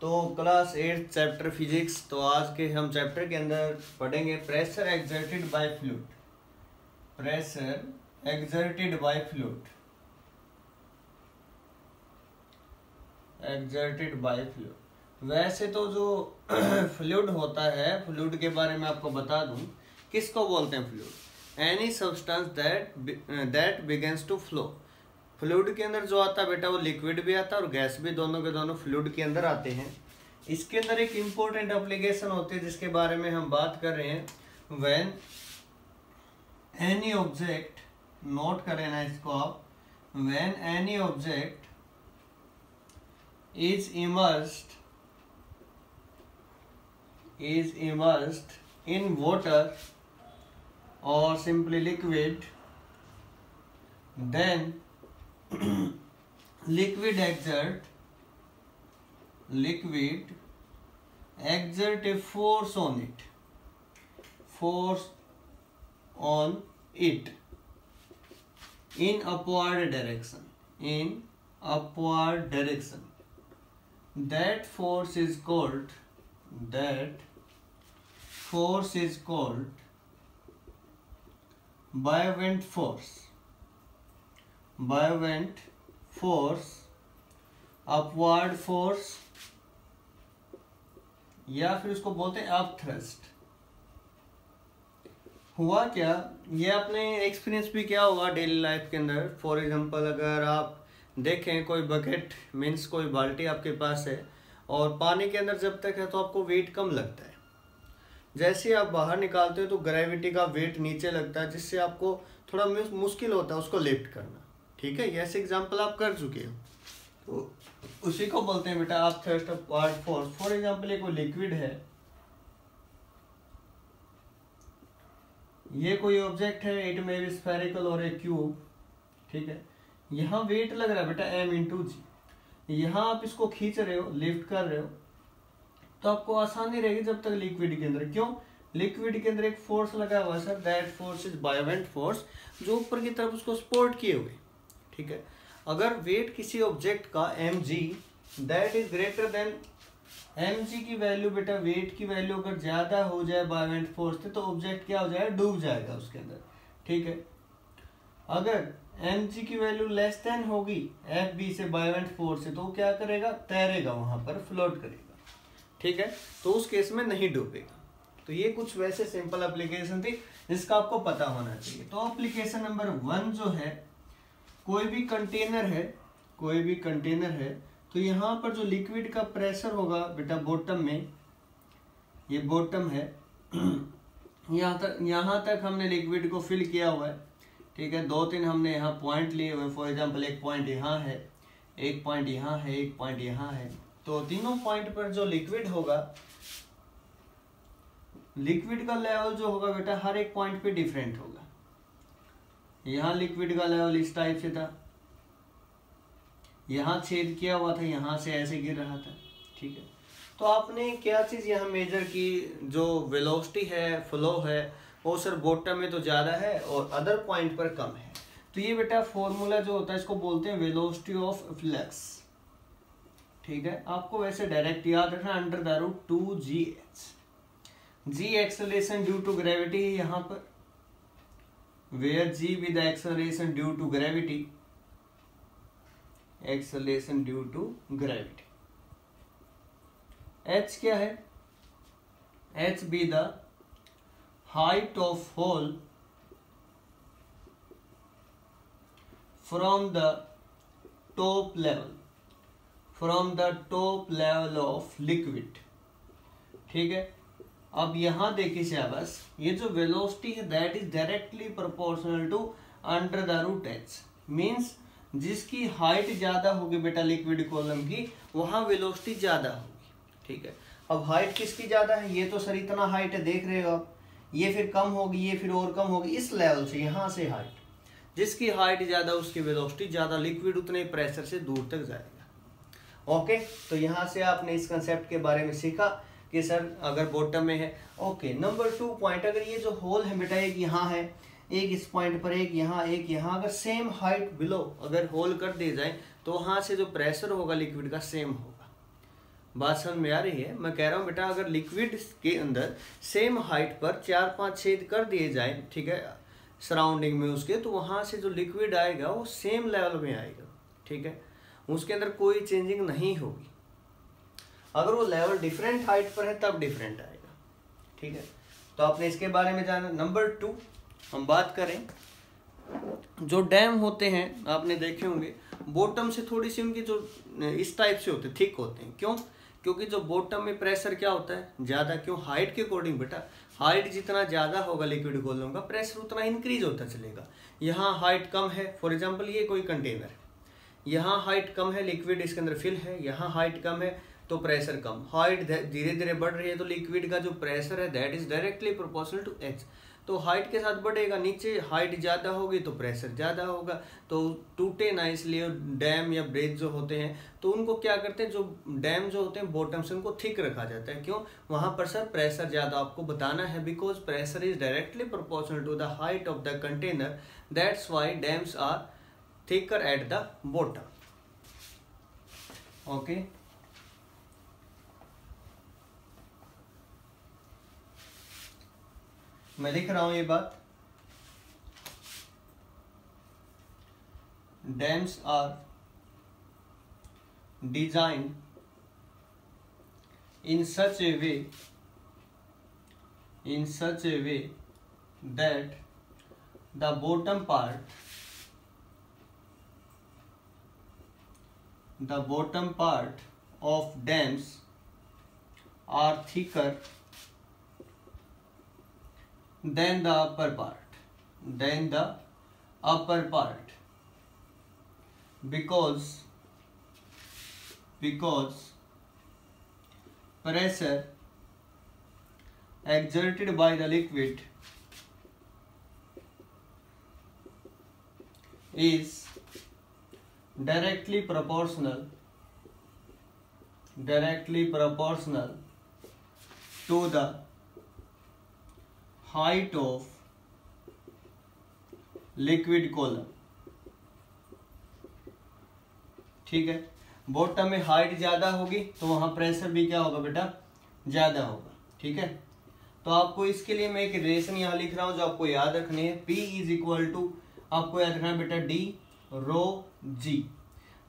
तो class 8 chapter physics. तो आज के हम चैप्टर के अंदर पढ़ेंगे pressure exerted by fluid. Pressure exerted by fluid, exerted by fluid. वैसे तो जो फ्लूइड होता है, फ्लूइड के बारे में आपको बता दूं, किसको बोलते हैं fluid? Any substance that begins to flow. Fluid के अंदर जो आता है बेटा, वो लिक्विड भी आता है और गैस भी, दोनों के दोनों फ्लूइड के अंदर आते हैं। इसके अंदर एक इंपॉर्टेंट एप्लीकेशन होती है जिसके बारे में हम बात कर रहे हैं। व्हेन एनी ऑब्जेक्ट, नोट करें ना इसको आप, when any object is immersed in water or simply liquid, then liquid exert a force on it in upward direction. That force is called buoyant force, upward force, या फिर उसको बोलते हैं up thrust. हुआ क्या, ये आपने एक्सपीरियंस भी किया होगा डेली लाइफ के अंदर। फॉर एग्जांपल, अगर आप देखें कोई बकेट मीन्स कोई बाल्टी आपके पास है और पानी के अंदर जब तक है तो आपको वेट कम लगता है। जैसे आप बाहर निकालते हो तो ग्रेविटी का वेट नीचे लगता है, जिससे आपको थोड़ा मुश्किल होता है उसको लिफ्ट करना। ठीक है, ऐसे एग्जांपल आप कर चुके हो, तो उसी को बोलते हैं बेटा आप thrust upward force. For example, एक कोई लिक्विड है, ये कोई ऑब्जेक्ट है, इट मे बी स्फेरिकल और ए क्यूब। ठीक है, यहाँ वेट लग रहा है बेटा m इंटू जी। यहाँ आप इसको खींच रहे हो, लिफ्ट कर रहे हो, तो आपको आसानी रहेगी जब तक लिक्विड के अंदर। क्यों? लिक्विड के अंदर एक फोर्स लगा हुआ है sir, that force is buoyant force, जो ऊपर की तरफ उसको सपोर्ट किए हुए। ठीक है, अगर वेट किसी ऑब्जेक्ट का mg that is greater than mg की वैल्यू बेटा, वेट की वैल्यू अगर ज्यादा हो जाए बायोवेंट फोर्स से, तो ऑब्जेक्ट क्या हो जाएगा, डूब जाएगा उसके अंदर। ठीक है, अगर mg की वैल्यू लेस देन होगी fb से, बायोवेंट फोर्स से, तो वो क्या करेगा, तैरेगा, वहां पर फ्लोट करेगा। ठीक है, तो उस केस में नहीं डूबेगा। तो ये कुछ वैसे सिंपल एप्लीकेशन थी जिसका आपको पता होना चाहिए। तो एप्लीकेशन नंबर 1 जो है, कोई भी कंटेनर है, तो यहाँ पर जो लिक्विड का प्रेशर होगा बेटा बॉटम में, ये बॉटम है, यहाँ तक हमने लिक्विड को फिल किया हुआ है। ठीक है, 2-3 हमने यहाँ पॉइंट लिए हुए। फॉर एग्जांपल, एक पॉइंट यहाँ है, एक पॉइंट यहाँ है, एक पॉइंट यहाँ है। तो तीनों पॉइंट पर जो लिक्विड होगा, लिक्विड का लेवल जो होगा बेटा हर एक पॉइंट पे डिफरेंट होगा। यहाँ लिक्विड का लेवल इस टाइप से था, यहाँ छेद किया हुआ था, यहाँ से ऐसे गिर रहा था। ठीक है, तो आपने क्या चीज यहाँ मेजर की, जो वेलोसिटी है, फ्लो है, वो सर बॉटम में तो ज्यादा है और अदर पॉइंट पर कम है। तो ये बेटा फॉर्मूला जो होता है, इसको बोलते हैं वेलोसिटी ऑफ फ्लक्स। ठीक है, आपको वैसे डायरेक्ट याद रखना, under the root 2gh। g acceleration due to gravity है यहाँ पर, where g with acceleration due to gravity, acceleration due to gravity. h क्या है, h be the height of hole from the top level of liquid। ठीक है, अब यहां देखिए शाबाश, ये जो वेलोसिटी है that is directly proportional to under the root h। Means जिसकी हाइट ज्यादा होगी बेटा लिक्विड कॉलम की, वहां वेलोसिटी ज्यादा होगी। ठीक है, अब हाइट किसकी ज्यादा है, ये तो सर इतना हाइट है, देख रहे हो आप, ये फिर कम होगी, ये फिर और कम होगी, इस लेवल से यहाँ से हाइट, जिसकी हाइट ज्यादा उसकी वेलोसिटी ज्यादा, लिक्विड उतने प्रेशर से दूर तक जाएगा। ओके, तो यहाँ से आपने इस कंसेप्ट के बारे में सीखा कि सर अगर बॉटम में है। ओके, नंबर 2 पॉइंट, अगर ये जो होल है बेटा, एक यहाँ है, एक इस पॉइंट पर, एक यहाँ, अगर सेम हाइट बिलो अगर होल कर दिए जाए तो वहां से जो प्रेशर होगा लिक्विड का सेम होगा। बात समझ में आ रही है? मैं कह रहा हूँ बेटा अगर लिक्विड के अंदर सेम हाइट पर 4-5 छेद कर दिए जाए, ठीक है, सराउंडिंग में उसके, तो वहां से जो लिक्विड आएगा वो सेम लेवल में आएगा, ठीक है, उसके अंदर कोई चेंजिंग नहीं होगी। अगर वो लेवल डिफरेंट हाइट पर है तब डिफरेंट आएगा, ठीक है। तो आपने इसके बारे में जाना। नंबर 2 हम बात करें, जो डैम होते हैं आपने देखे होंगे बॉटम से थोड़ी सी उनकी जो इस टाइप से होते हैं, थिक होते हैं। क्यों? क्योंकि जो बॉटम में प्रेशर क्या होता है, ज्यादा। क्यों? हाइट के अकॉर्डिंग बेटा, हाइट जितना ज्यादा होगा लिक्विड कॉलम का, प्रेशर उतना इंक्रीज होता चलेगा। यहाँ हाइट कम है, फॉर एग्जाम्पल ये कोई कंटेनर है, यहाँ हाइट कम है, लिक्विड इसके अंदर फिल है, यहाँ हाइट कम है तो प्रेशर कम। हाइट धीरे धीरे बढ़ रही है तो लिक्विड का जो प्रेशर है that is directly proportional to H. तो हाइट के साथ बढ़ेगा, नीचे हाइट ज़्यादा होगी तो प्रेशर ज़्यादा होगा, तो टूटे ना। इसलिए डैम या ब्रिज जो होते हैं तो उनको क्या करते हैं, जो डैम जो होते हैं बॉटम से उनको थिक रखा जाता है। क्यों? वहाँ पर सर प्रेशर ज़्यादा आपको बताना है, because pressure is directly proportional to the height of the container, that's why dams are thicker at the bottom. Okay, मैं लिख रहा हूं ये बात। Dams are designed in such a way that the bottom part of dams are thicker than the upper part, because pressure exerted by the liquid is directly proportional to the height of liquid column। ठीक है, bottom में height ज्यादा होगी तो वहां pressure भी क्या होगा बेटा, ज्यादा होगा। ठीक है, तो आपको इसके लिए मैं एक रिलेशन यहां लिख रहा हूं जो आपको याद रखनी है। P इज इक्वल टू, आपको याद रखना है बेटा, डी रो जी।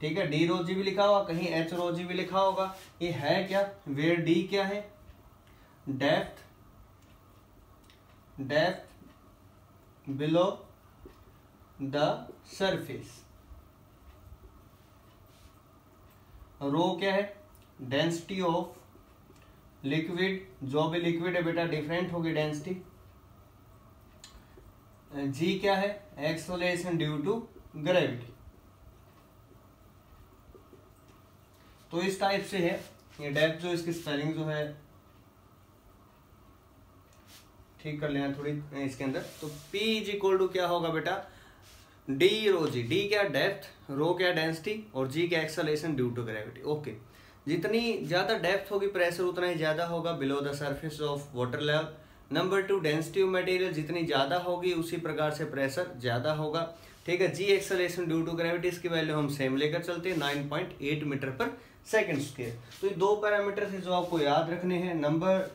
ठीक है, डी रो जी भी लिखा होगा, कहीं एच रो जी भी लिखा होगा। ये है क्या, वेयर डी क्या है, डेप्थ बिलो द सरफेस। रो क्या है, डेंसिटी ऑफ लिक्विड, जो भी लिक्विड है बेटा डिफरेंट होगी डेंसिटी। जी क्या है, एक्सेलरेशन ड्यू टू ग्रेविटी। तो इस टाइप से है ये डेप्थ, जो इसकी स्पेलिंग जो है ठीक कर लेना थोड़ी इसके अंदर। तो P इज इक्वल टू क्या होगा बेटा, डी रो जी। डी क्या डेप्थ, रो क्या डेंसिटी, और जी क्या acceleration due to gravity. Okay, जितनी ज्यादा डेप्थ होगी प्रेशर उतना ही ज्यादा होगा below the surface of water level. Number 2, density of material जितनी ज्यादा होगी उसी प्रकार से प्रेशर ज्यादा होगा। ठीक है, जी एक्सेलरेशन ड्यू टू ग्रेविटी, इसकी वैल्यू हम सेम लेकर चलते हैं 9.8 मीटर पर सेकेंड स्क्वायर। तो ये दो पैरामीटर है जो आपको याद रखने हैं। नंबर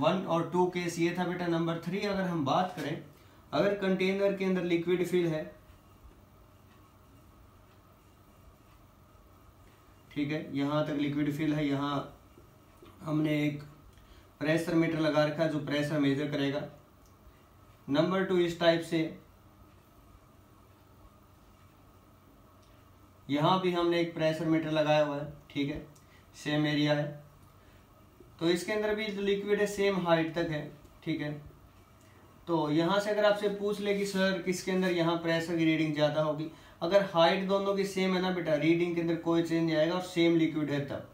1 और 2 केस ये था बेटा। नंबर 3 अगर हम बात करें, अगर कंटेनर के अंदर लिक्विड फिल है, ठीक है, यहां तक लिक्विड फिल है, यहां हमने एक प्रेशर मीटर लगा रखा है जो प्रेशर मेजर करेगा। नंबर 2 इस टाइप से, यहां भी हमने एक प्रेशर मीटर लगाया हुआ है। ठीक है, सेम एरिया है, तो इसके अंदर भी जो लिक्विड है सेम हाइट तक है। ठीक है, तो यहां से अगर आपसे पूछ ले कि सर किसके अंदर यहाँ प्रेशर की रीडिंग ज्यादा होगी, अगर हाइट दोनों की सेम है ना बेटा, रीडिंग के अंदर कोई चेंज नहीं आएगा, और सेम लिक्विड है तब।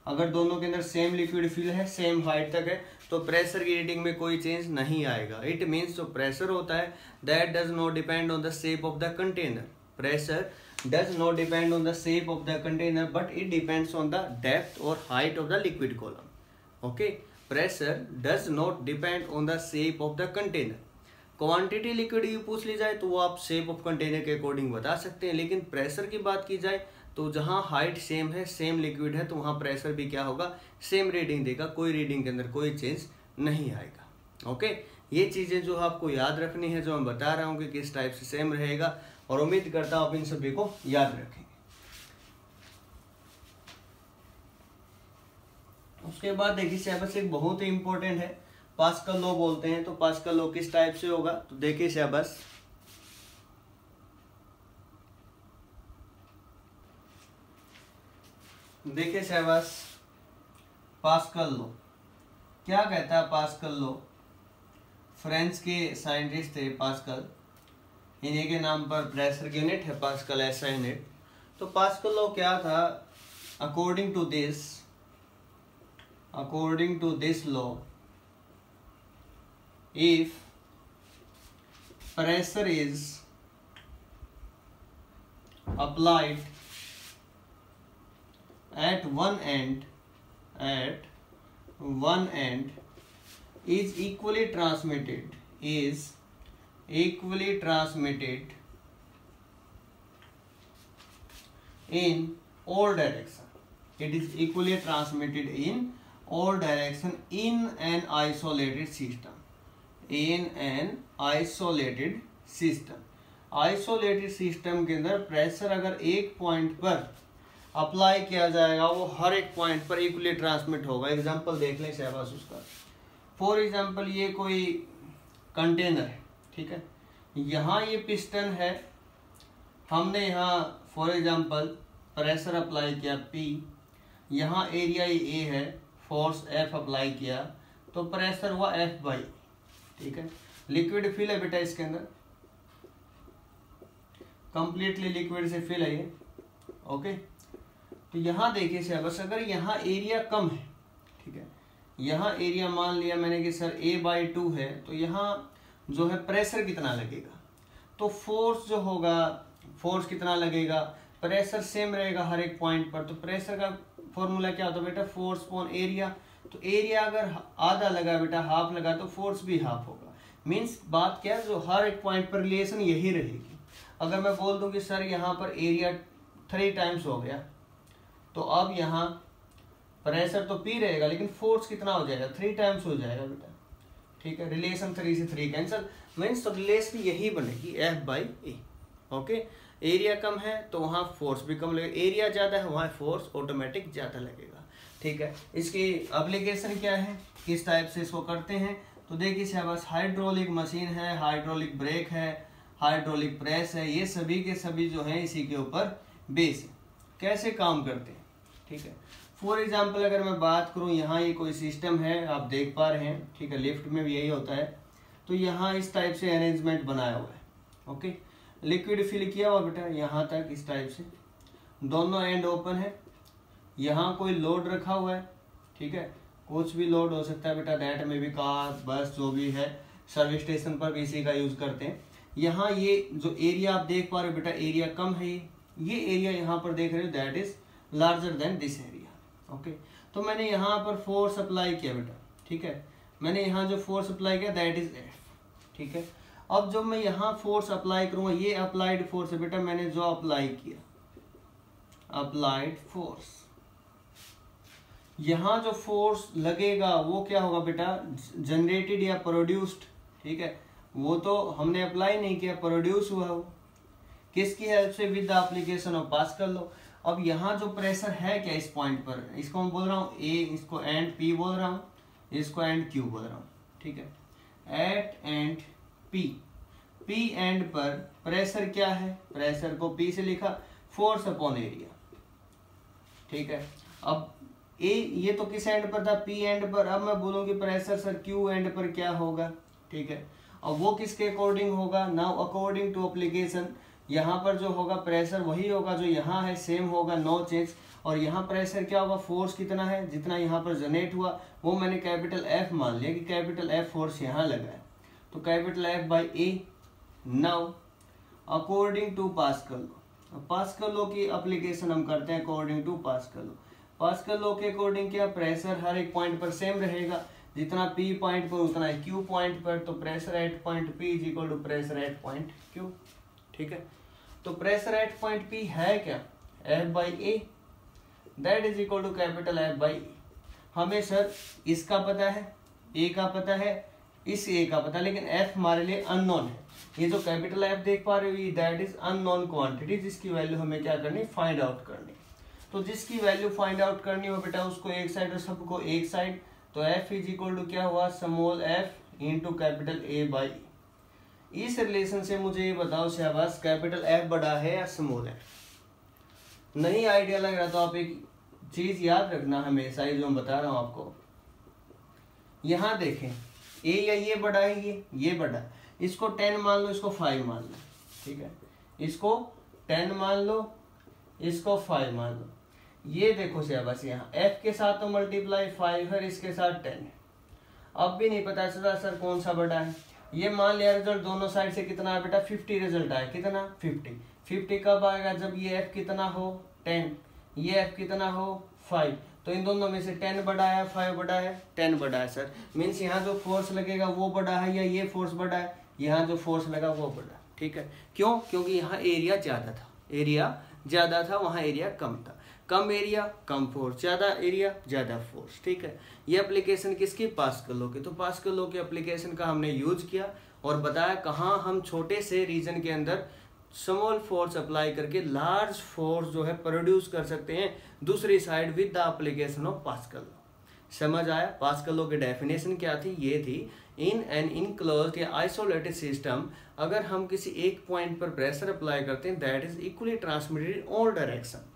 अगर दोनों के अंदर सेम लिक्विड फिल है, सेम हाइट तक है, तो प्रेशर की रीडिंग में कोई चेंज नहीं आएगा। इट मीन्स जो प्रेशर होता है that does not depend on the shape of the container. Pressure does not depend on the shape of the container, but it depends on the depth और height of the liquid column. Okay, pressure does not depend on the shape of the container. Quantity liquid की पूछ ली जाए तो वो आप shape of container के according बता सकते हैं, लेकिन प्रेशर की बात की जाए तो जहाँ हाइट सेम है, सेम लिक्विड है, तो वहाँ प्रेशर भी क्या होगा, सेम रीडिंग देगा, कोई रीडिंग के अंदर कोई चेंज नहीं आएगा। ओके, ये चीज़ें जो आपको याद रखनी है, जो मैं बता रहा हूँ कि किस टाइप से सेम रहेगा, और उम्मीद करता हूँ आप इन सभी को याद रखेंगे। उसके बाद देखिए सिलेबस एक बहुत ही इंपॉर्टेंट है, पास्कल लॉ बोलते हैं। तो पास्कल लॉ किस टाइप से होगा, तो देखिए सिलेबस पास्कल लॉ क्या कहता है। पास्कल लॉ फ्रेंच के साइंटिस्ट थे पास्कल, इन्हीं के नाम पर प्रेशर की यूनिट है पास्कल, ऐसा यूनिट। तो पास्कल लॉ क्या था, according to this law, if pressure is applied at one end is equally transmitted in all direction. It is equally transmitted in all direction in an isolated system. Isolated system के अंदर pressure अगर एक point पर apply किया जाएगा, वो हर एक point पर इक्वली ट्रांसमिट होगा। एग्जांपल देख लें शहबाज उसका। फॉर एग्जांपल ये कोई कंटेनर है, ठीक है, यहाँ ये पिस्टन है, हमने यहाँ फॉर एग्जांपल प्रेशर अप्लाई किया P, यहाँ एरिया A है, फोर्स F अप्लाई किया, तो प्रेशर हुआ F/, ठीक है। लिक्विड फिल है बेटा इसके अंदर, कंप्लीटली लिक्विड से फिल है ये। ओके, तो यहाँ देखिए सिलेबस, अगर यहाँ एरिया कम है, ठीक है, यहाँ एरिया मान लिया मैंने कि सर A/2 है, तो यहाँ जो है प्रेशर कितना लगेगा, तो फोर्स जो होगा, फोर्स कितना लगेगा, प्रेशर सेम रहेगा हर एक पॉइंट पर। तो प्रेशर का फॉर्मूला क्या होता है बेटा, फोर्स अपॉन एरिया। तो एरिया अगर आधा लगा बेटा, हाफ लगा, तो फोर्स भी हाफ होगा। मीन्स बात क्या है, जो हर एक पॉइंट पर रिलेशन यही रहेगी। अगर मैं बोल दूं कि सर यहाँ पर एरिया 3 टाइम्स हो गया, तो अब यहाँ प्रेशर तो P रहेगा, लेकिन फोर्स कितना हो जाएगा, 3 टाइम्स हो जाएगा बेटा, ठीक है। रिलेशन 3 से 3 कैंसिल, मीन्स तो रिलेशन यही बनेगी F/A। ओके, एरिया कम है तो वहाँ फोर्स भी कम लगेगा, एरिया ज़्यादा है वहाँ फोर्स ऑटोमेटिक ज़्यादा लगेगा, ठीक है। इसकी एप्लीकेशन क्या है, किस टाइप से इसको करते हैं, तो देखिए शाबाश, हाइड्रोलिक मशीन है, हाइड्रोलिक ब्रेक है, हाइड्रोलिक प्रेस है, ये सभी के सभी जो है इसी के ऊपर बेस है। कैसे काम करते हैं, ठीक है। फॉर एग्जांपल अगर मैं बात करूं, यहाँ ये कोई सिस्टम है, आप देख पा रहे हैं, ठीक है, लिफ्ट में भी यही होता है। तो यहाँ इस टाइप से अरेंजमेंट बनाया हुआ है। ओके, लिक्विड फिल किया हुआ बेटा यहाँ तक, इस टाइप से दोनों एंड ओपन है। यहाँ कोई लोड रखा हुआ है, ठीक है, कुछ भी लोड हो सकता है बेटा, दैट में भी कार, बस, जो भी है, सर्विस स्टेशन पर भी इसी का यूज करते हैं। यहाँ ये जो एरिया आप देख पा रहे हो बेटा, एरिया कम है, ये एरिया यहाँ पर देख रहे हो, that is larger than this area. Okay, तो मैंने यहाँ पर फोर्स अप्लाई किया बेटा, ठीक है, मैंने यहाँ जो फोर्स अप्लाई किया दैट इज F, ठीक है। अब जब मैं यहाँ फोर्स अप्लाई करूंगा, ये अप्लाइड फोर्स है बेटा, मैंने जो अप्लाई किया, अप्लाइड फोर्स, यहाँ जो फोर्स लगेगा वो क्या होगा बेटा, जनरेटेड या प्रोड्यूस्ड, ठीक है, वो तो हमने अप्लाई नहीं किया, प्रोड्यूस हुआ वो किसकी हेल्प से, with the application of pascal law. अब यहाँ जो प्रेशर है क्या इस पॉइंट पर, इसको मैं बोल रहा हूँ A, इसको एंड P बोल रहा हूँ, इसको एंड Q बोल रहा हूँ, ठीक है। एट एंड P एंड पर प्रेशर क्या है, प्रेशर को P से लिखा, फोर्स अपॉन एरिया, ठीक है। अब ये तो किस एंड पर था, P एंड पर। अब मैं बोलूँगी प्रेशर सर Q एंड पर क्या होगा, ठीक है। अब वो किसके अकॉर्डिंग होगा, नाउ अकॉर्डिंग टू एप्लीकेशन, यहाँ पर जो होगा प्रेशर वही होगा जो यहाँ है, सेम होगा, नो चेंज। और यहाँ प्रेशर क्या होगा, फोर्स कितना है, जितना यहाँ पर जनरेट हुआ वो मैंने कैपिटल F मान लिया कि कैपिटल F फोर्स यहाँ लगा है, तो capital F/A। Now according to Pascal law, Pascal law की एप्लीकेशन हम करते हैं according to Pascal law. Pascal law के अकॉर्डिंग क्या, प्रेशर हर एक पॉइंट पर सेम रहेगा, जितना P पॉइंट पर उतना है Q पॉइंट पर, तो pressure at point P is equal to pressure at point Q, ठीक है। तो प्रेशर एट पॉइंट P है क्या, F by A that is equal to capital F by A। हमें सर इसका पता है, A का पता है, इस A का पता है, लेकिन F हमारे लिए अननोन है। ये जो कैपिटल F देख पा रहे हो दैट इज अननोन क्वांटिटी, जिसकी वैल्यू हमें क्या करनी, फाइंड आउट करनी। तो जिसकी वैल्यू फाइंड आउट करनी हो बेटा उसको एक साइड और सबको एक साइड, तो F इज इक्वल टू क्या हुआ, small f into capital A by E। इस रिलेशन से मुझे ये बताओ शहबाज, कैपिटल F बड़ा है या स्मॉल है? नहीं आइडिया लग रहा तो आप एक चीज याद रखना हमेशा, ये जो मैं बता रहा हूं आपको, यहां देखें ए या ये बड़ा है, ये बड़ा है, इसको 10 मान लो, इसको 5 मान लो, ठीक है, इसको 10 मान लो, इसको 5 मान लो। ये देखो शहबाज यहाँ f के साथ तो मल्टीप्लाई 5 है, इसके साथ 10 है। अब भी नहीं पता चला सर कौन सा बड़ा है। ये मान लिया रिजल्ट दोनों साइड से कितना है बेटा, 50 रिजल्ट आया, कितना 50 कब आएगा, जब ये f कितना हो 10, ये f कितना हो 5, तो इन दोनों में से 10 बड़ा है 5 बड़ा है, 10 बड़ा है सर। मीन्स यहाँ जो फोर्स लगेगा वो बड़ा है या ये फोर्स बड़ा है, यहाँ जो फोर्स लगा वो बड़ा है, ठीक है। क्यों? क्योंकि यहाँ एरिया ज्यादा था, एरिया ज्यादा था, वहाँ एरिया कम था। कम एरिया कम फोर्स, ज्यादा एरिया ज्यादा फोर्स, ठीक है। ये एप्लीकेशन किसकी, पास्कल लॉ की। तो पास्कल लॉ के एप्लीकेशन का हमने यूज किया और बताया कहाँ हम छोटे से रीजन के अंदर स्मॉल फोर्स अप्लाई करके लार्ज फोर्स जो है प्रोड्यूस कर सकते हैं दूसरी side with the application of pascal law. समझ आया? पास्कल लॉ की डेफिनेशन क्या थी, ये थी इन एन इनक्लोज्ड या आइसोलेटेड सिस्टम अगर हम किसी एक पॉइंट पर प्रेशर अप्लाई करते हैं that is equally transmitted in all direction,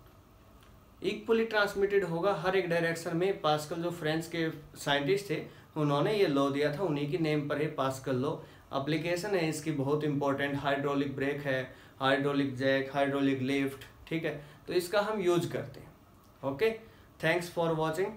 equally transmitted होगा हर एक डायरेक्शन में। पास्कल जो फ्रेंच के साइंटिस्ट थे उन्होंने ये लॉ दिया था, उन्हीं की नेम पर है पास्कल लॉ। एप्लीकेशन है इसकी बहुत इंपॉर्टेंट, हाइड्रोलिक ब्रेक है, हाइड्रोलिक जैक, हाइड्रोलिक लिफ्ट, ठीक है, तो इसका हम यूज करते हैं। Okay, thanks for watching.